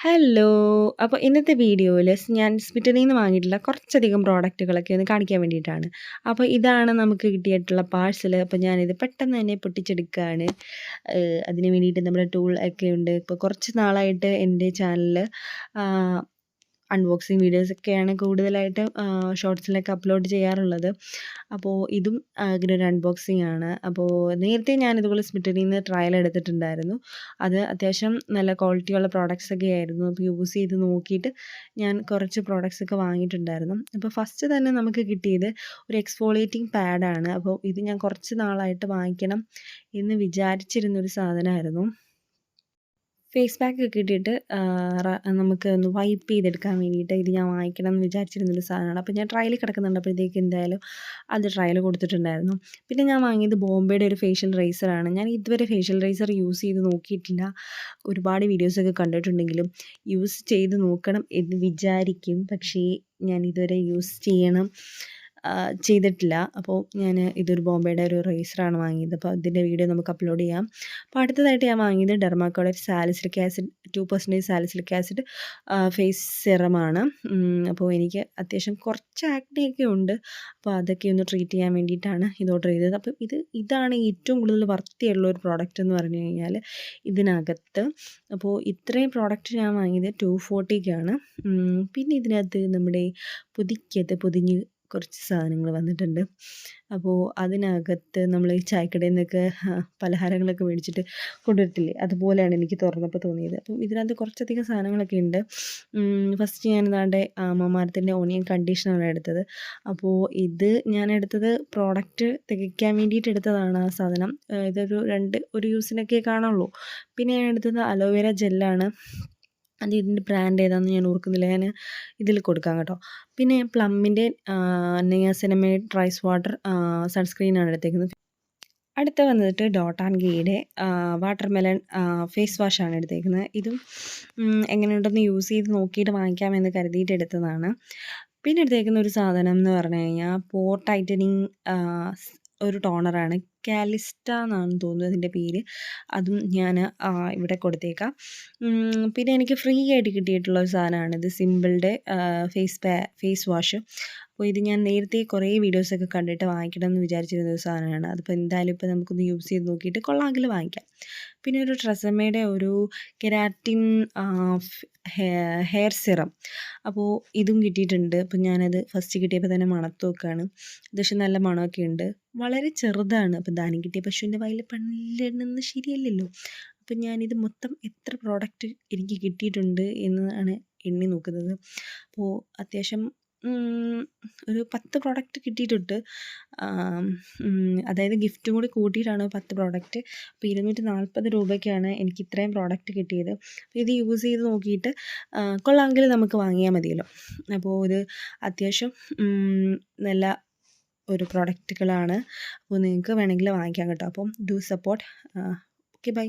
Hello. അപ്പോൾ ഇന്നത്തെ വീഡിയോയിൽ ഞാൻ സ്മിറ്റനിൽ നിന്ന് വാങ്ങിയിട്ടുള്ള കുറച്ചധികം പ്രോഡക്റ്റുകളൊക്കെ ഒന്ന് കാണിക്കാൻ വേണ്ടിയിട്ടാണ്. അപ്പോൾ ഇതാണ് നമുക്ക് കിട്ടിയിട്ടുള്ള പാഴ്സൽ. അപ്പോൾ ഞാനിത് പെട്ടെന്ന് തന്നെ പൊട്ടിച്ചെടുക്കുകയാണ്. അതിന് വേണ്ടിയിട്ട് നമ്മുടെ ടൂൾ ഒക്കെ ഉണ്ട്. ഇപ്പോൾ കുറച്ച് നാളായിട്ട് എൻ്റെ ചാനലിൽ അൺബോക്സിങ് വീഡിയോസൊക്കെയാണ് കൂടുതലായിട്ട് ഷോർട്സിലൊക്കെ അപ്ലോഡ് ചെയ്യാറുള്ളത്. അപ്പോൾ ഇതും ഇങ്ങനെ ഒരു അൺബോക്സിങ് ആണ്. അപ്പോൾ നേരത്തെ ഞാൻ ഇതുപോലെ സ്മിറ്റനിൽ നിന്ന് ട്രയൽ എടുത്തിട്ടുണ്ടായിരുന്നു. അത് അത്യാവശ്യം നല്ല ക്വാളിറ്റിയുള്ള പ്രോഡക്റ്റ്സ് ഒക്കെ ആയിരുന്നു. അപ്പോൾ യൂസ് ചെയ്ത് നോക്കിയിട്ട് ഞാൻ കുറച്ച് പ്രോഡക്റ്റ്സ് ഒക്കെ വാങ്ങിയിട്ടുണ്ടായിരുന്നു. അപ്പോൾ ഫസ്റ്റ് തന്നെ നമുക്ക് കിട്ടിയത് ഒരു എക്സ്ഫോളിയേറ്റിംഗ് പാഡാണ്. അപ്പോൾ ഇത് ഞാൻ കുറച്ച് നാളായിട്ട് വാങ്ങിക്കണം എന്ന് വിചാരിച്ചിരുന്നൊരു സാധനമായിരുന്നു. ഫേസ് പാക്ക് ഒക്കെ ഇട്ടിട്ട് നമുക്ക് ഒന്ന് വൈപ്പ് ചെയ്തെടുക്കാൻ വേണ്ടിയിട്ട് ഇത് ഞാൻ വാങ്ങിക്കണം എന്ന് വിചാരിച്ചിരുന്നൊരു സാധനമാണ്. അപ്പോൾ ഞാൻ ട്രയൽ കിടക്കുന്നുണ്ടപ്പോഴത്തേക്ക് എന്തായാലും അത് ട്രയൽ കൊടുത്തിട്ടുണ്ടായിരുന്നു. പിന്നെ ഞാൻ വാങ്ങിയത് ബോംബെയുടെ ഒരു ഫേഷ്യൽ റേസറാണ്. ഞാൻ ഇതുവരെ ഫേഷ്യൽ റേസർ യൂസ് ചെയ്ത് നോക്കിയിട്ടില്ല. ഒരുപാട് വീഡിയോസൊക്കെ കണ്ടിട്ടുണ്ടെങ്കിലും യൂസ് ചെയ്ത് നോക്കണം എന്ന് വിചാരിക്കും. പക്ഷേ ഞാൻ ഇതുവരെ യൂസ് ചെയ്തിട്ടില്ല. അപ്പോൾ ഞാൻ ഇതൊരു ബോംബെയുടെ ഒരു റേസറാണ് വാങ്ങിയത്. അപ്പോൾ ഇതിൻ്റെ വീഡിയോ നമുക്ക് അപ്ലോഡ് ചെയ്യാം. അപ്പോൾ അടുത്തതായിട്ട് ഞാൻ വാങ്ങിയത് ഡെർമാക്കോയുടെ salicylic acid 2% salicylic acid face സെറമാണ്. അപ്പോൾ എനിക്ക് അത്യാവശ്യം കുറച്ച് ആക്നെയൊക്കെ ഉണ്ട്. അപ്പോൾ അതൊക്കെ ഒന്ന് ട്രീറ്റ് ചെയ്യാൻ വേണ്ടിയിട്ടാണ് ഇത് ഓർഡർ ചെയ്തത്. അപ്പോൾ ഇതാണ് ഏറ്റവും കൂടുതൽ വർത്തിയുള്ള ഒരു പ്രോഡക്റ്റ് എന്ന് പറഞ്ഞു കഴിഞ്ഞാൽ ഇതിനകത്ത്. അപ്പോൾ ഇത്രയും പ്രോഡക്റ്റ് ഞാൻ വാങ്ങിയത് 240ക്കാണ്. പിന്നെ ഇതിനകത്ത് നമ്മുടെ പൊതിഞ്ഞ് കുറച്ച് സാധനങ്ങൾ വന്നിട്ടുണ്ട്. അപ്പോൾ അതിനകത്ത് നമ്മൾ ഈ ചായക്കടയിൽ നിന്നൊക്കെ പലഹാരങ്ങളൊക്കെ മേടിച്ചിട്ട് കൊണ്ടുവരത്തില്ലേ, അതുപോലെയാണ് എനിക്ക് തുറന്നപ്പോൾ തോന്നിയത്. അപ്പം ഇതിനകത്ത് കുറച്ചധികം സാധനങ്ങളൊക്കെ ഉണ്ട്. ഫസ്റ്റ് ഞാൻ ഇതാണ്ട് മാമാർത്തിൻ്റെ ഓണിയൻ കണ്ടീഷണറാണ് എടുത്തത്. അപ്പോൾ ഇത് ഞാൻ എടുത്തത് പ്രോഡക്റ്റ് തികയ്ക്കാൻ വേണ്ടിയിട്ട് എടുത്തതാണ് ആ സാധനം. ഒരു യൂസിനൊക്കെ കാണുള്ളൂ. പിന്നെ ഞാൻ എടുത്തത് അലോവേര ജെല്ലാണ്. അത് ഇതിൻ്റെ ബ്രാൻഡ് ഏതാണെന്ന് ഞാൻ ഓർക്കുന്നില്ല. ഞാൻ ഇതിൽ കൊടുക്കാം കേട്ടോ. പിന്നെ പ്ലമ്മിൻ്റെ നിയാസിനമൈഡ് റൈസ് വാട്ടർ സൺസ്ക്രീനാണ് എടുത്തേക്കുന്നത്. അടുത്ത വന്നിട്ട് ഡോട്ട് ആൻഡ് ഗീയുടെ വാട്ടർമെലൺ ഫേസ് വാഷാണ് എടുത്തേക്കുന്നത്. ഇതും എങ്ങനെയുണ്ടെന്ന് യൂസ് ചെയ്ത് നോക്കിയിട്ട് വാങ്ങിക്കാമെന്ന് കരുതിയിട്ട് എടുത്തതാണ്. പിന്നെ എടുത്തേക്കുന്ന ഒരു സാധനം എന്ന് പറഞ്ഞു കഴിഞ്ഞാൽ പോർ ടൈറ്റനിങ് ഒരു ടോണറാണ്. കാലിസ്റ്റ എന്നാണ് തോന്നുന്നത് അതിൻ്റെ പേര്. അതും ഞാൻ ഇവിടെ കൊടുത്തേക്കാം. പിന്നെ എനിക്ക് ഫ്രീ ആയിട്ട് കിട്ടിയിട്ടുള്ള ഒരു സാധനമാണ് ഇത്, സിമ്പിളുടെ ഫേസ് വാഷ്. അപ്പോൾ ഇത് ഞാൻ നേരത്തെ കുറേ വീഡിയോസൊക്കെ കണ്ടിട്ട് വാങ്ങിക്കണം എന്ന് വിചാരിച്ചിരുന്ന ഒരു സാധനമാണ്. അതിപ്പോൾ എന്തായാലും ഇപ്പോൾ നമുക്കൊന്ന് യൂസ് ചെയ്ത് നോക്കിയിട്ട് കൊള്ളാമെങ്കിൽ വാങ്ങിക്കാം. പിന്നെ ഒരു ട്രെസമയുടെ ഒരു കെരാറ്റിൻ ഹെയർ സിറം. അപ്പോൾ ഇതും കിട്ടിയിട്ടുണ്ട്. അപ്പോൾ ഞാനത് ഫസ്റ്റ് കിട്ടിയപ്പോൾ തന്നെ മണത്ത് നോക്കുകയാണ്. അത്യാവശ്യം നല്ല മണമൊക്കെ ഉണ്ട്. വളരെ ചെറുതാണ്. അപ്പോൾ ദാനം കിട്ടിയ പശുവിൻ്റെ വായിൽ പല്ലിടുന്നത് ശരിയല്ലല്ലോ. അപ്പം ഞാനിത് മൊത്തം എത്ര പ്രോഡക്റ്റ് എനിക്ക് കിട്ടിയിട്ടുണ്ട് എന്നാണ് എണ്ണി നോക്കുന്നത്. അപ്പോൾ അത്യാവശ്യം ഒരു 10 പ്രോഡക്റ്റ് കിട്ടിയിട്ടുണ്ട്. അതായത് ഗിഫ്റ്റും കൂടി കൂട്ടിയിട്ടാണ് 10 പ്രോഡക്റ്റ്. അപ്പോൾ 240 രൂപയ്ക്കാണ് എനിക്ക് ഇത്രയും പ്രോഡക്റ്റ് കിട്ടിയത്. അപ്പോൾ ഇത് യൂസ് ചെയ്ത് നോക്കിയിട്ട് കൊള്ളാമെങ്കിൽ നമുക്ക് വാങ്ങിയാൽ മതിയല്ലോ. അപ്പോൾ ഇത് അത്യാവശ്യം നല്ല ഒരു പ്രോഡക്റ്റുകളാണ്. അപ്പോൾ നിങ്ങൾക്ക് വേണമെങ്കിൽ വാങ്ങിക്കാം കേട്ടോ. അപ്പം ഡു സപ്പോർട്ട്. Okay, by.